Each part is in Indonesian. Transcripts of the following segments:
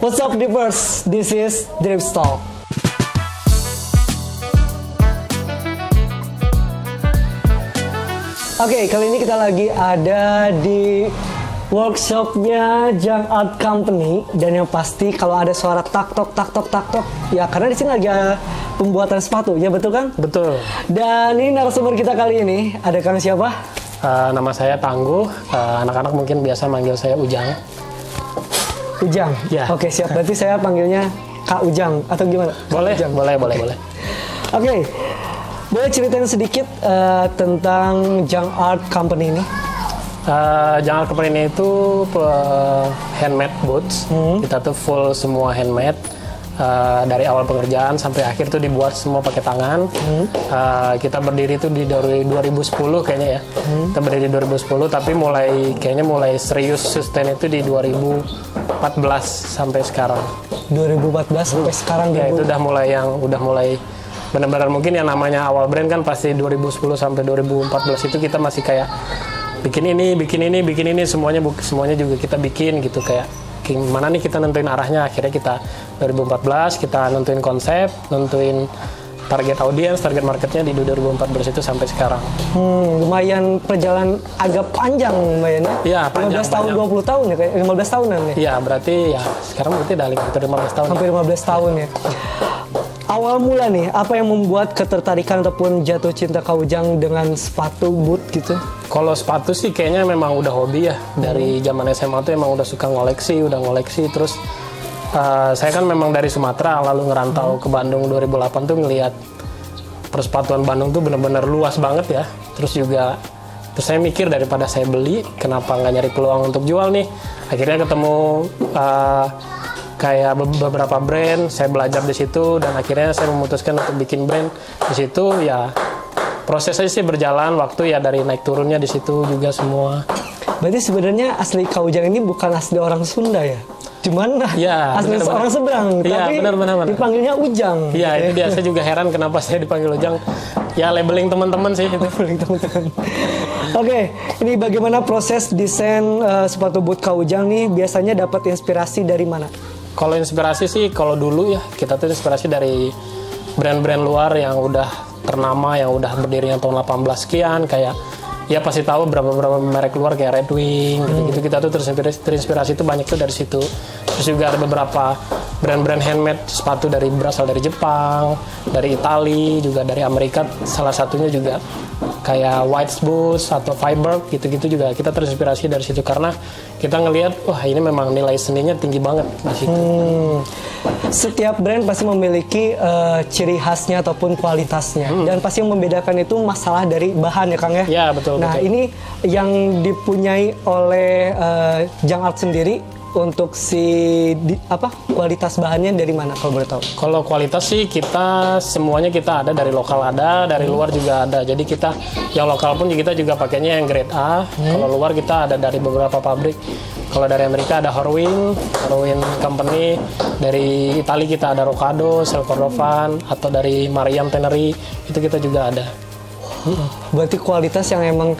What's up, Dippers? This is Drip Talk. Oke, kali ini kita lagi ada di workshopnya Junk Art Company, dan yang pasti kalau ada suara tak tok ya karena di sini lagi pembuatan sepatu, ya betul kan? Betul. Dan ini narasumber kita kali ini ada Kang siapa? Nama saya Tangguh. Anak-anak mungkin biasa manggil saya Ujang. Ujang. Ya. Oke, siap. Berarti saya panggilnya Kak Ujang atau gimana? Boleh, Ujang. boleh. Oke. Boleh ceritain sedikit tentang Junk Art Company ini? Junk Art Company ini itu handmade boots. Kita tuh full semua handmade. Dari awal pengerjaan sampai akhir tuh dibuat semua pakai tangan. Kita berdiri tuh di 2010 kayaknya ya. Kita berdiri di 2010, tapi mulai serius sustain itu di 2014 sampai sekarang. 2014 sampai sekarang ya itu udah mulai benar-benar, mungkin yang namanya awal brand kan pasti 2010 sampai 2014 itu kita masih kayak bikin ini semuanya juga kita bikin gitu, kayak gimana nih kita nentuin arahnya. Akhirnya kita 2014 kita nentuin konsep, nentuin target audiens, target marketnya di 2014 itu sampai sekarang. Lumayan perjalanan agak panjang lumayan ya. 15 tahun, 20 tahun ya, kayak 15 tahunan ya. Iya, berarti ya sekarang berarti udah hampir 15 tahun. Hampir 15 tahun ya. Awal mula nih, apa yang membuat ketertarikan ataupun jatuh cinta Kak Ujang dengan sepatu boot gitu? Kalau sepatu sih kayaknya memang udah hobi ya. Dari zaman SMA tuh emang udah suka ngoleksi. Terus saya kan memang dari Sumatera, lalu ngerantau ke Bandung 2008 tuh ngelihat persepatuan Bandung tuh bener-bener luas banget ya. Terus saya mikir daripada saya beli, kenapa nggak nyari peluang untuk jual nih. Akhirnya ketemu kayak beberapa brand, saya belajar di situ, dan akhirnya saya memutuskan untuk bikin brand di situ. Ya prosesnya sih berjalan waktu ya, dari naik turunnya di situ juga semua. Berarti sebenarnya asli Kak Ujang ini bukan asli orang Sunda ya? Cuman ya, asli orang seberang, ya, tapi benar. dipanggilnya Ujang. Iya, itu dia. Saya juga heran kenapa saya dipanggil Ujang. Ya labeling teman-teman sih itu. Oke, ini bagaimana proses desain sepatu boot Kak Ujang nih? Biasanya dapat inspirasi dari mana? Kalau inspirasi sih, kalau dulu ya kita tuh inspirasi dari brand-brand luar yang udah ternama, yang udah berdirinya tahun 18 sekian, kayak ya pasti tahu berapa merek luar kayak Red Wing gitu. Kita tuh terinspirasi tuh banyak tuh dari situ. Terus juga ada beberapa brand-brand handmade sepatu berasal dari Jepang, dari Italia, juga dari Amerika. Salah satunya juga kayak White Boots atau Fiber gitu-gitu juga kita terinspirasi dari situ, karena kita ngelihat wah ini memang nilai seninya tinggi banget di situ. Setiap brand pasti memiliki ciri khasnya ataupun kualitasnya, dan pasti yang membedakan itu masalah dari bahan ya Kang ya. Ya betul. Nah betul. ini yang dipunyai oleh Junk Art sendiri. Untuk kualitas bahannya dari mana kalau boleh tahu? Kalau kualitas sih semuanya kita ada, dari lokal ada, dari luar juga ada. Jadi kita yang lokal pun kita juga pakainya yang grade A. Kalau luar kita ada dari beberapa pabrik. Kalau dari Amerika ada Horwin Company, dari Italia kita ada Rocado, Selcordovan, atau dari Mariam Tannery itu kita juga ada. Berarti kualitas yang emang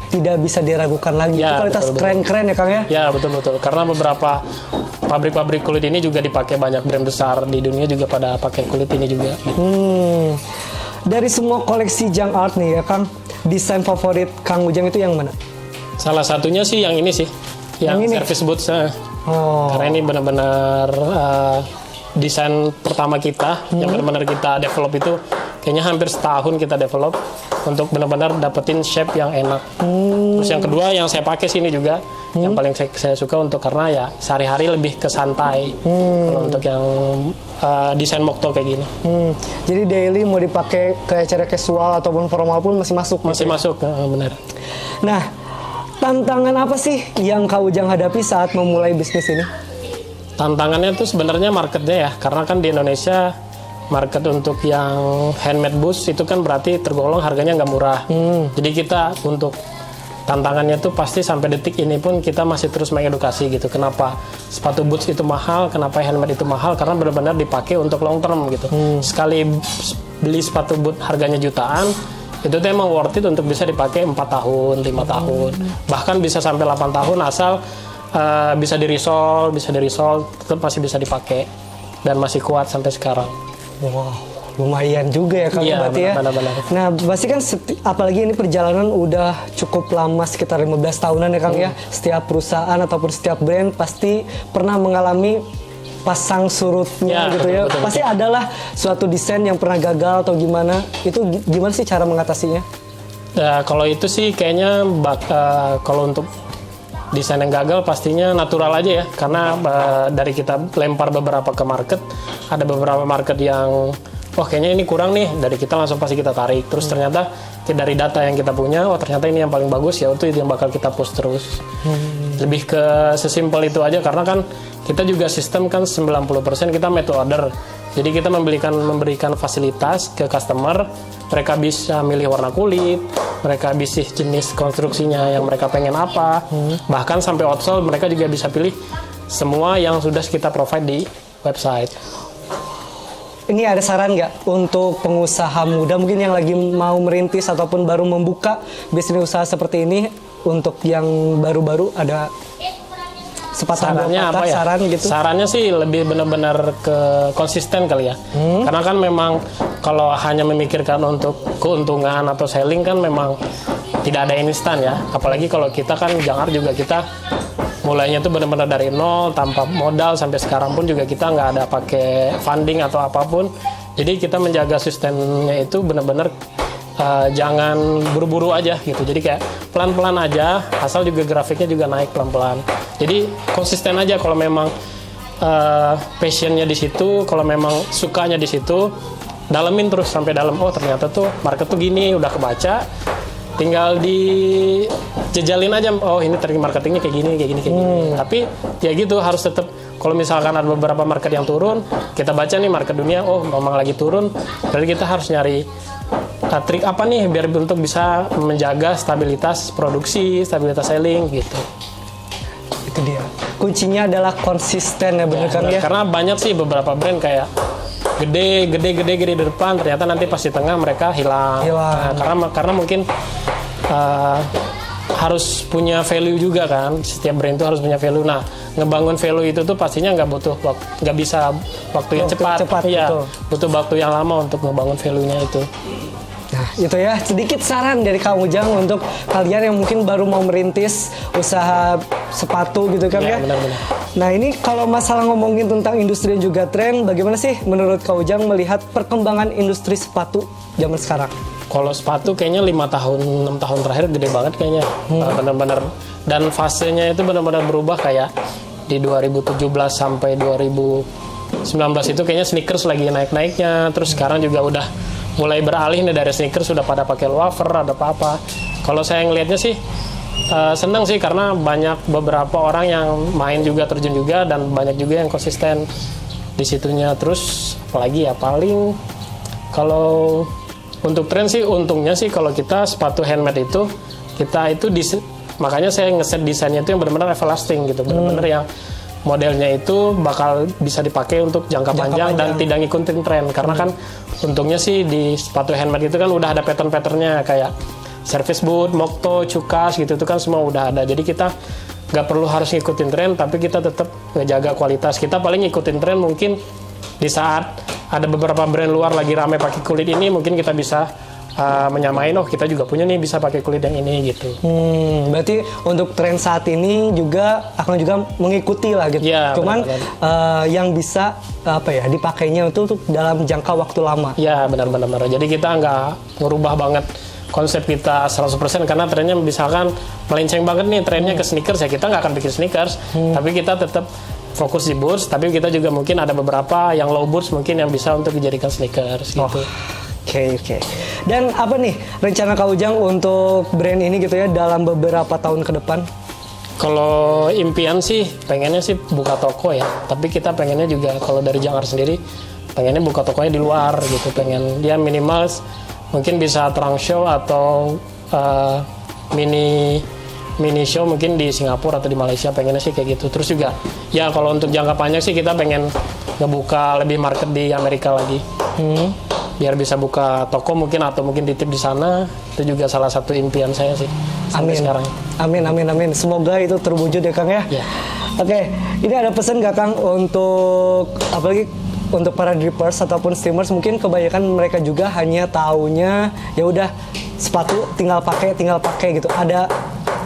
tidak bisa diragukan lagi. Ya, itu kualitas keren-keren ya Kang ya? Ya betul. Karena beberapa pabrik-pabrik kulit ini juga dipakai banyak brand besar di dunia juga pada pakai kulit ini juga. Dari semua koleksi Junk Art nih ya Kang, desain favorit Kang Ujang itu yang mana? Salah satunya sih yang ini sih, yang service boots. Karena ini benar-benar desain pertama kita, yang benar-benar kita develop itu kayaknya hampir setahun kita develop untuk benar-benar dapetin shape yang enak. Terus yang kedua yang saya pakai sini juga, yang paling saya suka karena ya sehari-hari lebih ke santai. Kalau untuk yang desain Mokto kayak gini. Jadi daily mau dipakai ke acara casual ataupun formal pun masih masuk. Masih masuk, benar. Nah, tantangan apa sih yang Kak Ujang hadapi saat memulai bisnis ini? Tantangannya tuh sebenarnya marketnya ya, karena kan di Indonesia market untuk yang handmade boots itu kan berarti tergolong harganya nggak murah. Jadi kita untuk tantangannya tuh pasti sampai detik ini pun kita masih terus mengedukasi gitu. Kenapa sepatu boots itu mahal, kenapa handmade itu mahal, karena benar-benar dipakai untuk long term gitu. Sekali beli sepatu boot harganya jutaan, itu tuh emang worth it untuk bisa dipakai 4 tahun, 5 tahun, bahkan bisa sampai 8 tahun asal bisa di-resolve, tetap masih bisa dipakai dan masih kuat sampai sekarang. Wow, lumayan juga ya Kang Iya, berarti ya. benar-benar. Nah, pasti kan apalagi ini perjalanan udah cukup lama sekitar 15 tahunan ya Kang ya. Setiap perusahaan ataupun setiap brand pasti pernah mengalami pasang surutnya gitu ya. Betul. Pasti adalah suatu desain yang pernah gagal atau gimana. Itu gimana sih cara mengatasinya? Ya, kalau itu sih kayaknya kalau untuk desain yang gagal pastinya natural aja ya, karena dari kita lempar beberapa ke market, ada beberapa market yang kayaknya ini kurang nih, dari kita langsung pasti kita tarik. Terus ternyata dari data yang kita punya, ternyata ini yang paling bagus, ya itu yang bakal kita push terus. Lebih ke sesimpel itu aja, karena kan kita juga sistem kan 90% kita made to order. Jadi kita memberikan fasilitas ke customer, mereka bisa milih warna kulit, mereka bisa jenis konstruksinya yang mereka pengen apa, bahkan sampai outsole mereka juga bisa pilih semua yang sudah kita provide di website. Ini ada saran nggak untuk pengusaha muda mungkin yang lagi mau merintis ataupun baru membuka bisnis usaha seperti ini, untuk yang baru-baru ada Sarannya apa ya? Saran gitu? Sarannya sih lebih benar-benar ke konsisten kali ya. Karena kan memang kalau hanya memikirkan untuk keuntungan atau selling kan memang tidak ada instan ya. Apalagi kalau kita kan Jangar juga kita mulainya tuh benar-benar dari nol tanpa modal, sampai sekarang pun juga kita nggak ada pakai funding atau apapun. Jadi kita menjaga sistemnya itu benar-benar jangan buru-buru aja gitu. Jadi kayak pelan-pelan aja, asal juga grafiknya juga naik pelan-pelan. Jadi konsisten aja, kalau memang passionnya di situ, kalau memang sukanya di situ, dalemin terus sampai dalam. Ternyata tuh market tuh gini, udah kebaca, tinggal dijejalin aja. Ini target marketingnya kayak gini. Tapi ya gitu, harus tetap. Kalau misalkan ada beberapa market yang turun, kita baca nih market dunia, memang lagi turun, berarti kita harus nyari trik apa nih biar untuk bisa menjaga stabilitas produksi, stabilitas selling gitu. Itu dia. Kuncinya adalah konsisten ya, bener kan ya? Karena banyak sih beberapa brand kayak gede di depan, ternyata nanti pas di tengah mereka hilang. Nah, karena mungkin harus punya value juga kan. Setiap brand itu harus punya value. Nah, ngebangun value itu tuh pastinya nggak bisa waktu yang cepat. Iya, butuh waktu yang lama untuk ngebangun value-nya itu. Nah, itu ya sedikit saran dari Kang Ujang untuk kalian yang mungkin baru mau merintis usaha sepatu gitu kan ya. Benar-benar. Nah, ini kalau masalah ngomongin tentang industri dan juga tren, bagaimana sih menurut Kang Ujang melihat perkembangan industri sepatu zaman sekarang? Kalau sepatu kayaknya 5 tahun, 6 tahun terakhir gede banget kayaknya. Benar-benar, dan fasenya itu benar-benar berubah. Kayak di 2017 sampai 2019 itu kayaknya sneakers lagi naik-naiknya. Terus sekarang juga udah mulai beralih nih, dari sneakers sudah pada pakai loafer, ada apa-apa. Kalau saya ngelihatnya sih senang sih, karena banyak beberapa orang yang main juga, terjun juga, dan banyak juga yang konsisten di situnya. Terus apalagi ya, paling kalau untuk tren sih untungnya sih kalau kita sepatu handmade itu, kita itu makanya saya ngeset desainnya itu yang benar-benar everlasting gitu, benar-benar yang modelnya itu bakal bisa dipakai untuk jangka panjang dan tidak ngikutin tren. Karena kan untungnya sih di sepatu handmade itu kan udah ada pattern-patternnya, kayak service boot, Mokto, Cukas gitu, itu kan semua udah ada. Jadi kita nggak perlu harus ngikutin tren, tapi kita tetap ngejaga kualitas. Kita paling ngikutin tren mungkin di saat ada beberapa brand luar lagi rame pakai kulit ini, mungkin kita bisa menyamain, kita juga punya nih bisa pakai kulit yang ini gitu. Berarti untuk tren saat ini juga akan juga mengikuti lah gitu. Ya, cuman yang bisa dipakainya itu untuk dalam jangka waktu lama. Ya, benar-benar. Jadi kita nggak ngerubah banget konsep kita 100%, karena trennya misalkan melenceng banget nih trennya ke sneakers, ya kita nggak akan bikin sneakers. Tapi kita tetap fokus di boots, tapi kita juga mungkin ada beberapa yang low boots mungkin yang bisa untuk dijadikan sneakers gitu. Oke. Dan apa nih rencana Kang Ujang untuk brand ini gitu ya dalam beberapa tahun ke depan? Kalau impian sih pengennya sih buka toko ya, tapi kita pengennya juga kalau dari Jangar sendiri pengennya buka tokonya di luar gitu, pengen dia minimal mungkin bisa trunk show atau mini show mungkin di Singapura atau di Malaysia, pengennya sih kayak gitu. Terus juga ya kalau untuk jangka panjang sih kita pengen ngebuka lebih market di Amerika lagi. biar bisa buka toko mungkin atau mungkin titip di sana. Itu juga salah satu impian saya sih sampai Amin. sekarang. Amin. Semoga itu terwujud ya Kang ya. Ya. Oke, ini ada pesan nggak Kang untuk apalagi untuk para drippers ataupun streamers, mungkin kebanyakan mereka juga hanya taunya ya udah sepatu tinggal pakai gitu. Ada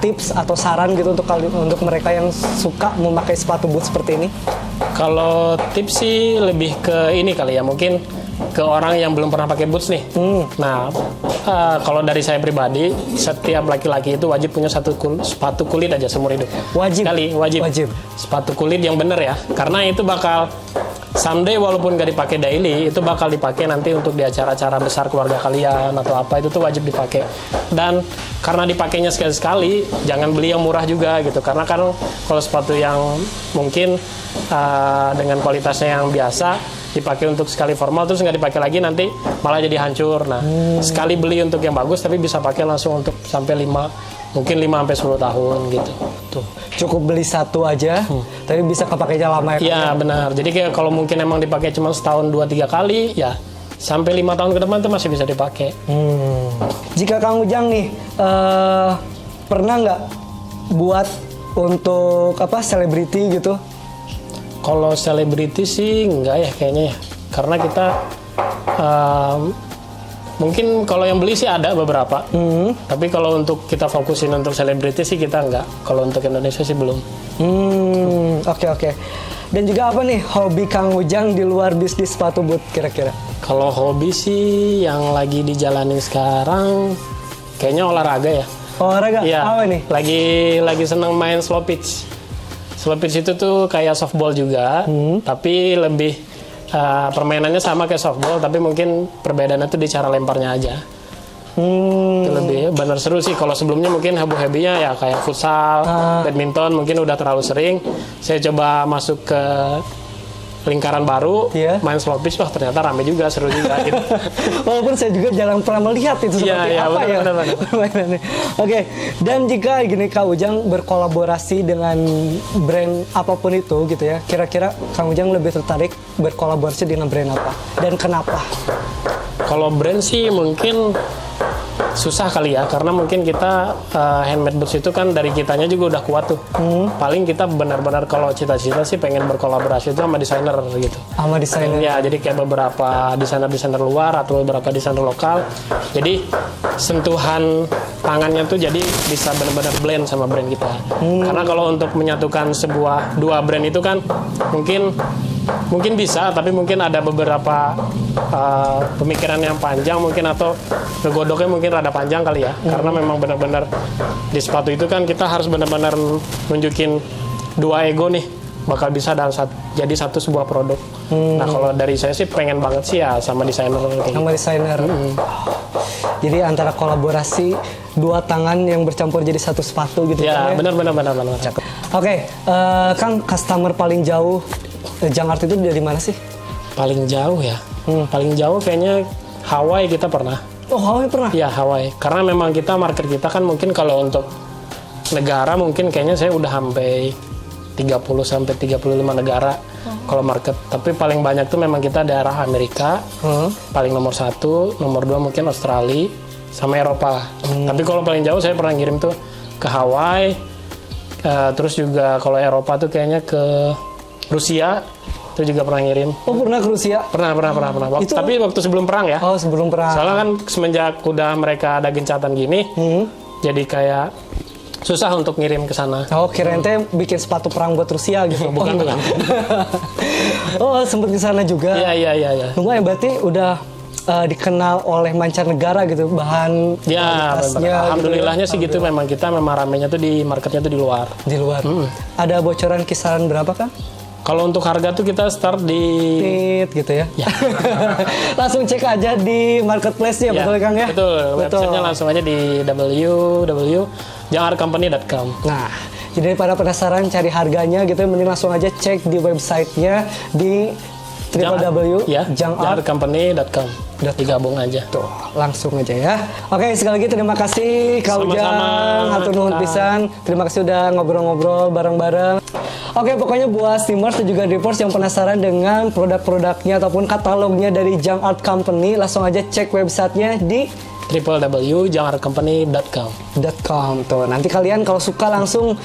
tips atau saran gitu untuk mereka yang suka memakai sepatu boot seperti ini? Kalau tips sih lebih ke ini kali ya, mungkin ke orang yang belum pernah pakai boots nih. Nah, kalau dari saya pribadi, setiap laki-laki itu wajib punya sepatu kulit aja seumur hidup. Wajib. Sepatu kulit yang bener ya, karena itu bakal someday walaupun gak dipakai daily, itu bakal dipakai nanti untuk di acara-acara besar keluarga kalian atau apa, itu tuh wajib dipakai. Dan karena dipakainya sekali-sekali, jangan beli yang murah juga gitu, karena kan kalau sepatu yang mungkin dengan kualitasnya yang biasa dipakai untuk sekali formal terus nggak dipakai lagi, nanti malah jadi hancur. Nah, sekali beli untuk yang bagus tapi bisa pakai langsung untuk sampai 5 sampai 10 tahun gitu. Tuh, cukup beli satu aja, tapi bisa kepakainya lama ya. Iya, benar. Jadi kayak kalau mungkin emang dipakai cuma setahun 2-3 kali, ya sampai 5 tahun ke depan itu masih bisa dipakai. Jika Kang Ujang nih pernah nggak buat untuk selebriti gitu? Kalau selebriti sih enggak ya kayaknya ya. Karena kita mungkin kalau yang beli sih ada beberapa. Tapi kalau untuk kita fokusin untuk selebriti sih kita enggak. Kalau untuk Indonesia sih belum. Oke. Dan juga apa nih hobi Kang Ujang di luar bisnis sepatu boot kira-kira? Kalau hobi sih yang lagi dijalanin sekarang kayaknya olahraga ya. Olahraga? Iya. Apa nih? Lagi seneng main slow pitch. Slow pitch itu tuh kayak softball juga, tapi lebih permainannya sama kayak softball, tapi mungkin perbedaannya tuh di cara lemparnya aja. Itu lebih benar seru sih. Kalau sebelumnya mungkin habu-habinya ya kayak futsal, badminton mungkin udah terlalu sering. Saya coba masuk ke lingkaran baru, main slow pitch, ternyata rame juga, seru juga gitu. Walaupun saya juga jarang pernah melihat itu seperti apa ya permainannya. Oke, dan jika gini Kang Ujang berkolaborasi dengan brand apapun itu gitu ya, kira-kira Kang Ujang lebih tertarik berkolaborasi dengan brand apa dan kenapa? Kalau brand sih mungkin susah kali ya, karena mungkin kita handmade boots itu kan dari kitanya juga udah kuat tuh. Paling kita benar-benar kalau cita-cita sih pengen berkolaborasi itu sama desainer gitu. Sama desainer? Ya, jadi kayak beberapa desainer-desainer luar atau beberapa desainer lokal. Jadi sentuhan tangannya tuh jadi bisa benar-benar blend sama brand kita. Karena kalau untuk menyatukan dua brand itu kan mungkin bisa, tapi mungkin ada beberapa pemikiran yang panjang mungkin, atau ngegodoknya mungkin rada panjang kali ya. Karena memang benar-benar di sepatu itu kan kita harus benar-benar nunjukin dua ego nih, bakal bisa jadi satu sebuah produk. Nah, kalau dari saya sih pengen banget sih ya sama desainer kayak sama desainer. Jadi antara kolaborasi dua tangan yang bercampur jadi satu sepatu gitu ya. Kan, Benar. Oke, Kang, customer paling jauh Jang Art itu dari mana sih? Paling jauh ya. Paling jauh kayaknya Hawaii kita pernah. Oh, Hawaii pernah? Iya, Hawaii. Karena memang market kita kan mungkin kalau untuk negara mungkin kayaknya saya udah sampai 30-35 negara kalau market. Tapi paling banyak tuh memang kita daerah Amerika, paling nomor 1, nomor 2 mungkin Australia, sama Eropa. Tapi kalau paling jauh saya pernah ngirim tuh ke Hawaii, terus juga kalau Eropa tuh kayaknya ke Rusia, itu juga pernah ngirim. Oh, pernah ke Rusia? Pernah. Tapi waktu sebelum perang ya. Oh, sebelum perang. Soalnya kan semenjak udah mereka ada gencatan gini, jadi kayak susah untuk ngirim ke sana. Oh, kirain teh bikin sepatu perang buat Rusia gitu. Bukan. Oh, sempet ke sana juga. Iya. Lumayan, berarti udah dikenal oleh mancanegara gitu, bahan kualitasnya. Alhamdulillahnya sih gitu, memang kita ramenya tuh di marketnya tuh di luar. Di luar. Ada bocoran kisaran berapa kan? Kalau untuk harga tuh kita start di gitu ya. Langsung cek aja di marketplace-nya, betul Kang ya? Betul. Websitenya langsung aja di www.jangartcompany.com. Nah, jadi para penasaran cari harganya gitu, mending langsung aja cek di websitenya di www.jangartcompany.com. Digabung aja. Tuh, langsung aja ya. Oke, sekali lagi terima kasih Kang Ujang, hatur nuhun pisan. Terima kasih udah ngobrol-ngobrol bareng-bareng. Oke, pokoknya buat Steamers dan juga Drippers yang penasaran dengan produk-produknya ataupun katalognya dari Junk Art Company, langsung aja cek websitenya di www.jungartcompany.com. Tuh, nanti kalian kalau suka langsung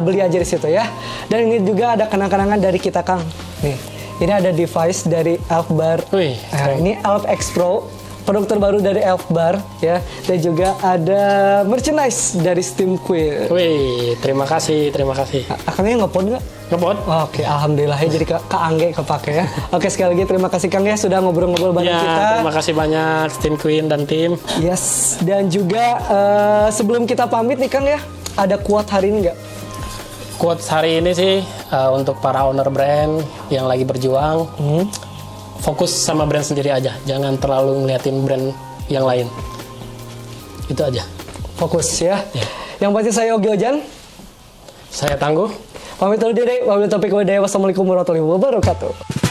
beli aja di situ ya. Dan ini juga ada kenang-kenangan dari kita, Kang. Nih, ini ada device dari Elfbar. Wih, Ini Elf X Pro, produk terbaru dari Elfbar ya. Dan juga ada merchandise dari Steam Quill. Wih, terima kasih. Akannya ngepod nggak? Ngebot? Oke, alhamdulillah ya, jadi Kak Angge kepake ya. Oke, sekali lagi terima kasih Kang ya sudah ngobrol-ngobrol bareng Ya, kita. terima kasih banyak Steam Queen dan tim. Yes, dan juga sebelum kita pamit nih Kang ya, ada quote hari ini nggak? Quotes hari ini sih untuk para owner brand yang lagi berjuang, fokus sama brand sendiri aja, jangan terlalu ngeliatin brand yang lain. Itu aja. Fokus ya. Yang pasti saya Ogi Ojan. Saya Tangguh. Pamit dulu diri. Wabillahi taufiq wal hidayah. Wassalamualaikum warahmatullahi wabarakatuh.